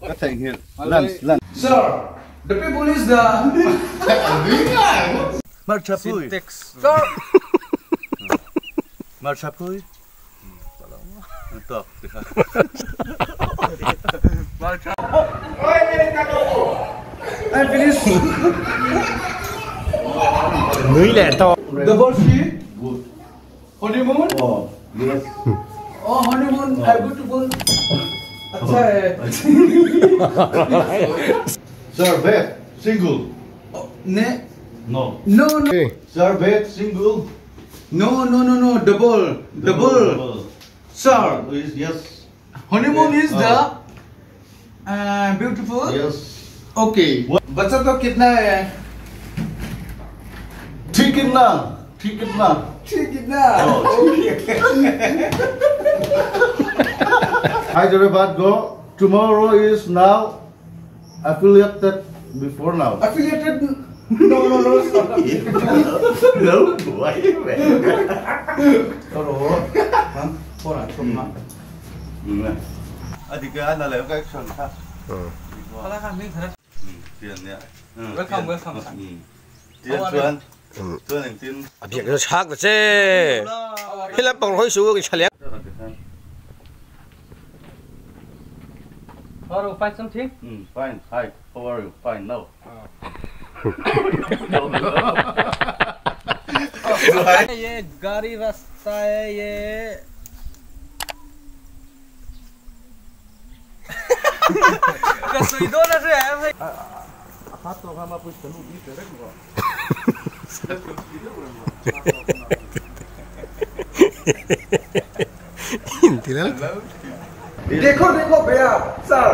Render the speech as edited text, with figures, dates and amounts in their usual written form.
Các thành hiện lần. Sir, the people is the Marchapui. Sir. Marchapui. Top. And finish. Núi lẻ to. Double sheet. Good. Honeymoon. Oh, yes. Oh, honeymoon. Beautiful. अच्छा है. Sir, bed, single. Ne? No. No. Sir, bed, single. No. Double. Sir. Yes. Honeymoon is the beautiful. Yes. Okay. बच्चा तो कितना है? ठीक कितना? Hyderabad go. Tomorrow is now affiliated before now. Affiliated? No. No, why? Thì cái anh là lấy cái phần khác. Tiền nhỉ. Welcome. Tiền chuyên. Chuyên hành tin. Việc nó khác rồi chứ. Khi làm bằng hối số cái challenge. How to find something? Fine. Hi. How are you? Fine. No. ये गाड़ी रास्ता है ये कसोई दो ना से है भाई Hát to hama push the loop is direct. देखो भैया सर